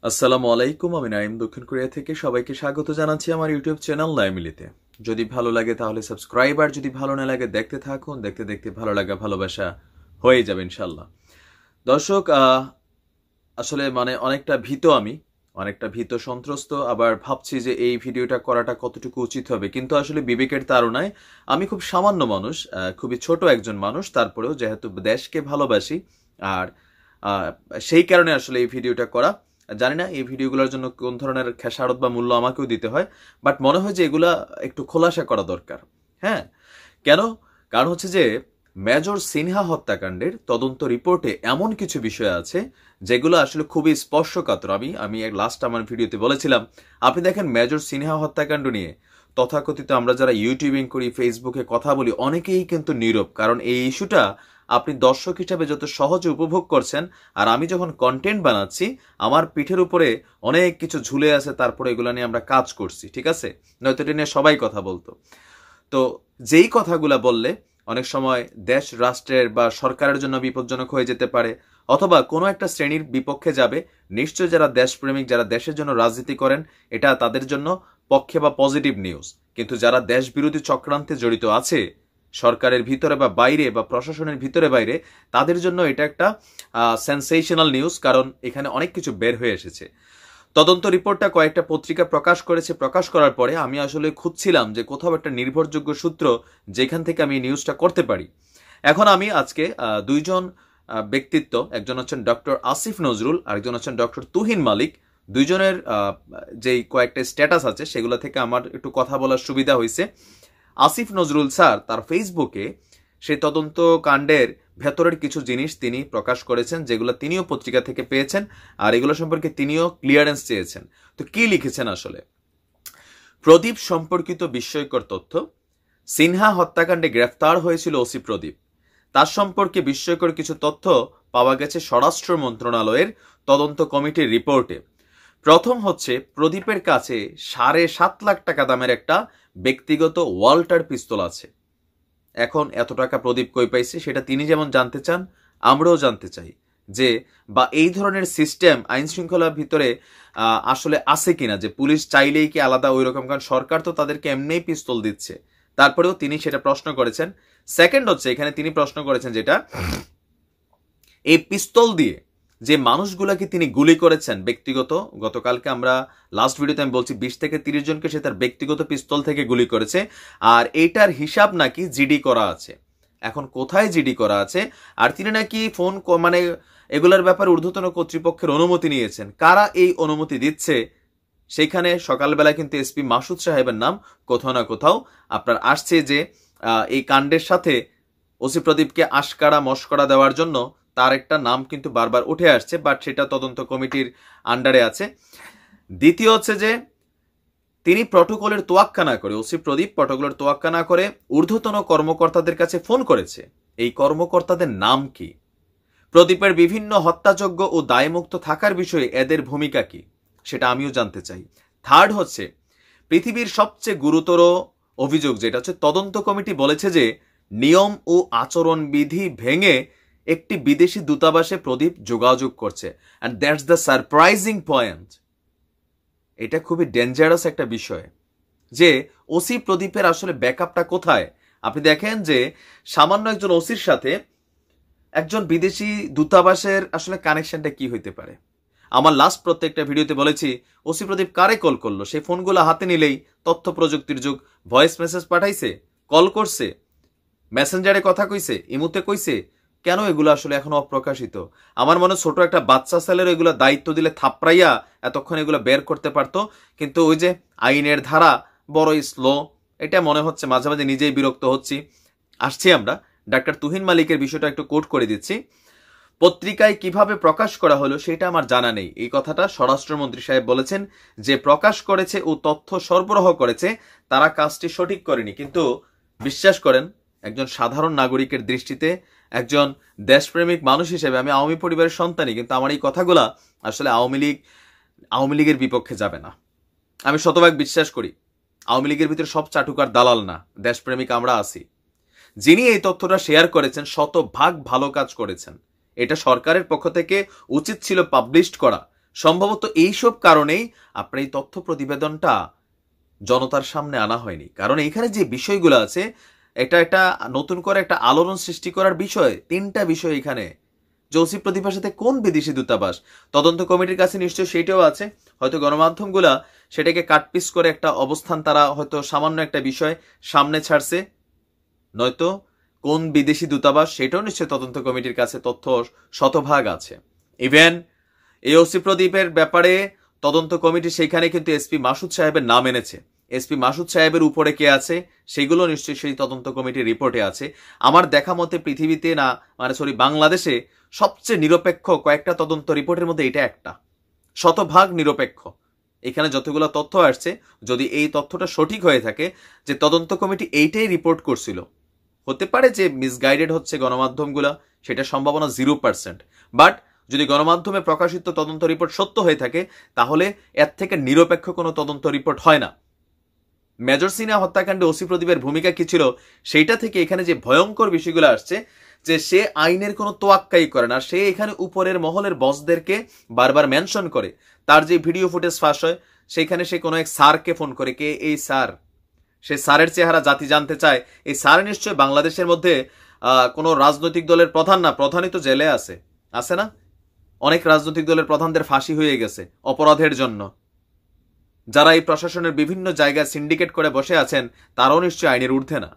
আসসালামু আলাইকুম, আমি নাইম দক্ষিণ কোরিয়া থেকে সবাইকে স্বাগত জানাচ্ছি আমার ইউটিউব চ্যানেল নাইমিলিতে। যদি ভালো লাগে তাহলে সাবস্ক্রাইব, আর যদি ভালো না লাগে দেখতে থাকুন, দেখতে দেখতে ভালো লাগা ভালোবাসা হয়ে যাবে ইনশাল্লাহ। দর্শক, আসলে অনেকটা ভীত, আমি অনেকটা ভীত সন্ত্রস্ত, আবার ভাবছি যে এই ভিডিওটা করাটা কতটুকু উচিত হবে, কিন্তু আসলে বিবেকের তাড়নায় আমি খুব সামান্য মানুষ, খুবই ছোট একজন মানুষ, তারপরেও যেহেতু দেশকে ভালোবাসি আর সেই কারণে আসলে এই ভিডিওটা করা। জানি না এই ভিডিওগুলোর জন্য কোন ধরনের খেসারত বা মূল্য আমাকেও দিতে হয়, বাট মনে হয় যে এগুলা একটু খোলাসা করা দরকার। হ্যাঁ, কেন? কারণ হচ্ছে যে মেজর সিনহা হত্যাকাণ্ডের তদন্ত রিপোর্টে এমন কিছু বিষয় আছে যেগুলো আসলে খুবই স্পর্শকাতর। আমি লাস্ট আমার ভিডিওতে বলেছিলাম, আপনি দেখেন মেজর সিনহা হত্যাকাণ্ড নিয়ে তথাকথিত আমরা যারা ইউটিউবিং করি, ফেসবুকে কথা বলি, অনেকেই কিন্তু নীরব। কারণ এই ইস্যুটা আপনি দর্শক হিসাবে যত সহজে উপভোগ করছেন, আর আমি যখন কন্টেন্ট বানাচ্ছি আমার পিঠের উপরে অনেক কিছু ঝুলে আছে, তারপরে এগুলো নিয়ে আমরা কাজ করছি, ঠিক আছে? নয়তো এটা নিয়ে সবাই কথা বলতো। তো যেই কথাগুলা বললে অনেক সময় দেশ রাষ্ট্রের বা সরকারের জন্য বিপজ্জনক হয়ে যেতে পারে, অথবা কোনো একটা শ্রেণীর বিপক্ষে যাবে, নিশ্চয় যারা দেশপ্রেমিক, যারা দেশের জন্য রাজনীতি করেন, এটা তাদের জন্য পক্ষে বা পজিটিভ নিউজ। কিন্তু যারা দেশ বিরোধী চক্রান্তে জড়িত আছে সরকারের ভিতরে বা বাইরে বা প্রশাসনের ভিতরে বাইরে, তাদের জন্য এটা একটা সেন্সেশনাল নিউজ, কারণ এখানে অনেক কিছু বের হয়ে এসেছে। তদন্ত রিপোর্টটা কয়েকটা পত্রিকা প্রকাশ করেছে। প্রকাশ করার পরে আমি আসলে খুঁজছিলাম যে কোথাও একটা নির্ভরযোগ্য সূত্র যেখান থেকে আমি নিউজটা করতে পারি। এখন আমি আজকে দুইজন ব্যক্তিত্ব, একজন হচ্ছেন ডক্টর আসিফ নজরুল, আরেকজন হচ্ছেন ডক্টর তুহিন মালিক, দুইজনের যেই কয়েকটা স্ট্যাটাস আছে সেগুলো থেকে আমার একটু কথা বলার সুবিধা হয়েছে। আসিফ নজরুল স্যার তার ফেসবুকে সেই তদন্ত কাণ্ডের ভেতরের কিছু জিনিস তিনি প্রকাশ করেছেন, যেগুলো তিনিও পত্রিকা থেকে পেয়েছেন, আর এগুলো সম্পর্কে তিনিও ক্লিয়ারেন্স চেয়েছেন। তো কি লিখেছেন আসলে? প্রদীপ সম্পর্কিত বিস্ময়কর তথ্য। সিনহা হত্যাকাণ্ডে গ্রেফতার হয়েছিল ওসি প্রদীপ। তার সম্পর্কে বিস্ময়কর কিছু তথ্য পাওয়া গেছে স্বরাষ্ট্র মন্ত্রণালয়ের তদন্ত কমিটির রিপোর্টে। প্রথম হচ্ছে, প্রদীপের কাছে 7.5 লাখ টাকা দামের একটা ব্যক্তিগত ওয়াল্টার পিস্তল আছে। এখন এত টাকা প্রদীপ কই পাইছে সেটা তিনি যেমন জানতে চান, আমরাও জানতে চাই যে বা এই ধরনের সিস্টেম আইন শৃঙ্খলার ভিতরে আসলে আছে কিনা, যে পুলিশ চাইলেই কি আলাদা ওই রকম, কারণ সরকার তো তাদেরকে এমনিই পিস্তল দিচ্ছে। তারপরেও তিনি সেটা প্রশ্ন করেছেন। সেকেন্ড হচ্ছে, এখানে তিনি প্রশ্ন করেছেন যেটা, এই পিস্তল দিয়ে যে মানুষগুলাকে তিনি গুলি করেছেন ব্যক্তিগত, গতকালকে আমরা লাস্ট ভিডিওতে আমি বলছি 20 থেকে 30 জনকে সে তার ব্যক্তিগত পিস্তল থেকে গুলি করেছে, আর এইটার হিসাব নাকি জিডি করা আছে। এখন কোথায় জিডি করা আছে, আর তিনি নাকি ফোন এগুলার ব্যাপারে ঊর্ধ্বতন কর্তৃপক্ষের অনুমতি নিয়েছেন। কারা এই অনুমতি দিচ্ছে? সেইখানে সকালবেলা কিন্তু এসপি মাসুদ সাহেবের নাম কোথাও না কোথাও আপনার আসছে, যে এই কাণ্ডের সাথে ওসি প্রদীপকে আশকারা মস্করা দেওয়ার জন্য তার একটা নাম কিন্তু বারবার উঠে আসছে, বাট সেটা তদন্ত কমিটির আন্ডারে আছে। দ্বিতীয় হচ্ছে যে তিনি প্রটোকলের তোয়াক্কা না করে, ওসি প্রদীপ প্রটোকলের তোয়াক্কা না করে ঊর্ধ্বতন কর্মকর্তাদের কাছে ফোন করেছে। এই কর্মকর্তাদের নাম কি? প্রদীপের বিভিন্ন হত্যাযোগ্য ও দায়মুক্ত থাকার বিষয়ে এদের ভূমিকা কি, সেটা আমিও জানতে চাই। থার্ড হচ্ছে, পৃথিবীর সবচেয়ে গুরুতর অভিযোগ যেটা হচ্ছে, তদন্ত কমিটি বলেছে যে নিয়ম ও আচরণবিধি ভেঙে একটি বিদেশি দূতাবাসে প্রদীপ যোগাযোগ করছে। And that's the surprising point. এটা খুবই ডেঞ্জারাস একটা বিষয় যে ওসি প্রদীপের আসলে ব্যাকআপটা কোথায়। আপনি দেখেন যে সামান্য একজন ওসির সাথে একজন বিদেশি দূতাবাসের আসলে কানেকশনটা কি হইতে পারে। আমার লাস্ট প্রত্যেকটা ভিডিওতে বলেছি, ওসি প্রদীপ কারে কল করলো, সেই ফোনগুলো হাতে নিলেই তথ্য প্রযুক্তির যুগ, ভয়েস মেসেজ পাঠাইছে, কল করছে, মেসেঞ্জারে কথা কইছে, ইমুতে কইছে, কেন এগুলো আসলে এখনো অপ্রকাশিত? আমার মনে ছোট একটা বাচ্চা ছেলের এগুলো দায়িত্ব দিলে থাপড়াইয়া এতক্ষণ এগুলো বের করতে পারতো, কিন্তু ওই যে আইনের ধারা বড়ই স্লো, এটা মনে হচ্ছে। মাঝে মাঝে নিজেই বিরক্ত হচ্ছি। আসছি আমরা ডাক্তার তুহিন মালিকের বিষয়টা একটু কোট করে দিচ্ছি। পত্রিকায় কিভাবে প্রকাশ করা হলো সেটা আমার জানা নেই, এই কথাটা স্বরাষ্ট্রমন্ত্রী সাহেব বলেছেন। যে প্রকাশ করেছে ও তথ্য সরবরাহ করেছে তারা কাজটি সঠিক করেনি। কিন্তু বিশ্বাস করেন, একজন সাধারণ নাগরিকের দৃষ্টিতে, একজন দেশপ্রেমিক মানুষ হিসেবে, আমি আওয়ামী পরিবারের সন্তানই, কিন্তু আমার এই কথাগুলা আসলে আওয়ামী লীগের বিপক্ষে যাবে না। আমি শতভাগ বিশ্বাস করি আওয়ামী লীগের ভিতরে সব চাটুকার দালাল না, দেশপ্রেমিক আমরা আছি। যিনি এই তথ্যটা শেয়ার করেছেন শতভাগ ভালো কাজ করেছেন। এটা সরকারের পক্ষ থেকে উচিত ছিল পাবলিশ করা, সম্ভবত এইসব কারণেই আপনার এই তথ্য প্রতিবেদনটা জনতার সামনে আনা হয়নি। কারণ এইখানে যে বিষয়গুলো আছে, এটা একটা নতুন করে একটা আলোড়ন সৃষ্টি করার বিষয়। 3টা বিষয় এখানে, যে ওসি প্রদীপের সাথে কোন বিদেশি দূতাবাস, তদন্ত কমিটির কাছে নিশ্চয়ই সেইটাও আছে। হয়তো গণমাধ্যমগুলা সেটাকে কাটপিস করে একটা অবস্থান তারা হয়তো সামান্য একটা বিষয় সামনে ছাড়ছে, নয়তো কোন বিদেশি দূতাবাস সেটাও নিশ্চয় তদন্ত কমিটির কাছে তথ্য শতভাগ আছে। ইভেন এই ওসি প্রদীপের ব্যাপারে তদন্ত কমিটি সেখানে কিন্তু এসপি মাসুদ সাহেবের নাম এনেছে। এসপি মাসুদ সাহেবের উপরে কে আছে সেগুলো নিশ্চয়ই সেই তদন্ত কমিটির রিপোর্টে আছে। আমার দেখা মতে পৃথিবীতে না, বাংলাদেশে সবচেয়ে নিরপেক্ষ কয়েকটা তদন্ত রিপোর্টের মধ্যে এটা একটা, শতভাগ নিরপেক্ষ। এখানে যতগুলো তথ্য আসছে, যদি এই তথ্যটা সঠিক হয়ে থাকে যে তদন্ত কমিটি এইটাই রিপোর্ট করছিল, হতে পারে যে মিসগাইডেড হচ্ছে গণমাধ্যমগুলা, সেটা সম্ভাবনা 0%। বাট যদি গণমাধ্যমে প্রকাশিত তদন্ত রিপোর্ট সত্য হয়ে থাকে, তাহলে এর থেকে নিরপেক্ষ কোনো তদন্ত রিপোর্ট হয় না। মেজর সিনহা হত্যাকাণ্ডে ওসি প্রদীপের ভূমিকা কি ছিল, সেইটা থেকে এখানে যে ভয়ঙ্কর বিষয়গুলো আসছে, যে সে আইনের কোনো তোয়াক্কাই করে না। সে এখানে উপরের মহলের বসদেরকে বারবার মেনশন করে। তার যে ভিডিও ফুটেজ ফাঁস হয়, সেখানে সে কোনো এক স্যারকে ফোন করে, কে এই স্যার, সে স্যারের চেহারা জাতি জানতে চায়। এই স্যার নিশ্চয় বাংলাদেশের মধ্যে কোনো রাজনৈতিক দলের প্রধান না, প্রধানই তো জেলে আছে না? অনেক রাজনৈতিক দলের প্রধানদের ফাঁসি হয়ে গেছে অপরাধের জন্য। যারা এই প্রশাসনের বিভিন্ন জায়গায় সিন্ডিকেট করে বসে আছেন, তারাও নিশ্চয়ই আইনের ঊর্ধ্বে না।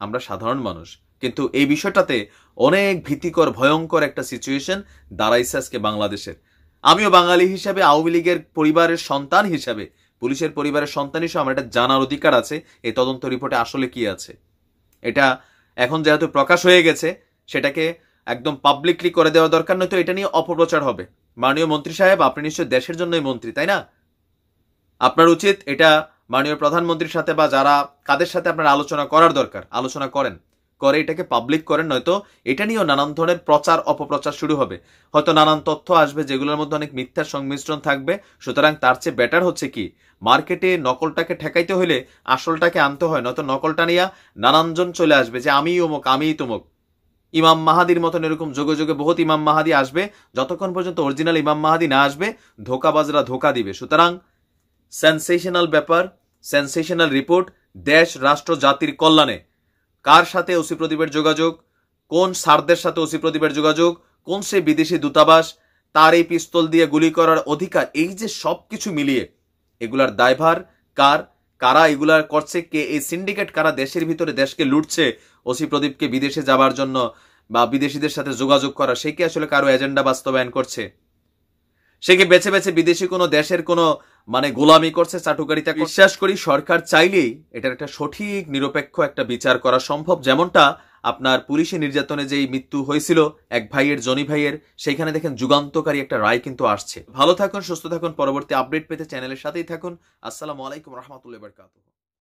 আমরা সাধারণ মানুষ, কিন্তু এই বিষয়টাতে অনেক ভীতিকর ভয়ঙ্কর একটা সিচুয়েশন দাঁড়াইছে আজকে বাংলাদেশের। আমিও বাঙালি হিসাবে, আওয়ামী লীগের পরিবারের সন্তান হিসাবে, পুলিশের পরিবারের সন্তান হিসেবে আমার এটা জানার অধিকার আছে এই তদন্ত রিপোর্টে আসলে কি আছে। এটা এখন যেহেতু প্রকাশ হয়ে গেছে, সেটাকে একদম পাবলিকলি করে দেওয়া দরকার, নয়তো এটা নিয়ে অপপ্রচার হবে। মাননীয় মন্ত্রী সাহেব, আপনি নিশ্চয় দেশের জন্যই মন্ত্রী, তাই না? আপনার উচিত এটা মাননীয় প্রধানমন্ত্রীর সাথে বা যারা কাদের সাথে আপনার আলোচনা করার দরকার, আলোচনা করে এটাকে পাবলিক করেন, নয়তো এটা নিয়েও নানান ধরনের প্রচার অপপ্রচার শুরু হবে। হয়তো নানান তথ্য আসবে যেগুলোর মধ্যে অনেক মিথ্যার সংমিশ্রণ থাকবে। সুতরাং তার চেয়ে বেটার হচ্ছে কি, মার্কেটে নকলটাকে ঠেকাইতে হলে আসলটাকে আনতে হয়, নয়তো নকলটা নিয়ে নানানজন চলে আসবে যে আমি অমুক, আমিই তমুক। ইমাম মাহাদির মতন এরকম যোগে যোগে বহুত ইমাম মাহাদি আসবে, যতক্ষণ পর্যন্ত অরিজিনাল ইমাম মাহাদি না আসবে ধোকাবাজরা ধোকা দিবে। সুতরাং সেন্সেশনাল ব্যাপার, সেন্সেশনাল রিপোর্ট, দেশ রাষ্ট্র জাতির কল্যাণে কার সাথে ওসি প্রদীপের যোগাযোগ, কোন স্যারদের সাথে ওসি প্রদীপের যোগাযোগ, কোন সেই বিদেশি দূতাবাস, তার এই পিস্তল দিয়ে গুলি করার অধিকার, এই যে সবকিছু মিলিয়ে এগুলার দায়ভার কার, কারা এগুলার করছে, কে এই সিন্ডিকেট, কারা দেশের ভিতরে দেশকে লুটছে ওসি প্রদীপকে বিদেশে যাবার জন্য বা বিদেশিদের সাথে যোগাযোগ করা, সে কি আসলে কারো এজেন্ডা বাস্তবায়ন করছে? সে কি বেছে বেছে বিদেশি কোনো দেশের কোনো গোলামি করছে, চাটুকারিতা? বিশ্বাস করি সরকার চাইলেই এটার একটা সঠিক নিরপেক্ষ একটা বিচার করা সম্ভব। যেমনটা আপনার পুলিশি নির্যাতনে যেই মৃত্যু হয়েছিল এক ভাইয়ের, জনি ভাইয়ের, সেইখানে দেখেন যুগান্তকারী একটা রায় কিন্তু আসছে। ভালো থাকুন, সুস্থ থাকুন, পরবর্তী আপডেট পেতে চ্যানেলের সাথেই থাকুন। আসসালামু আলাইকুম রহমতুল্লাহি ওয়া বারাকাতুহু।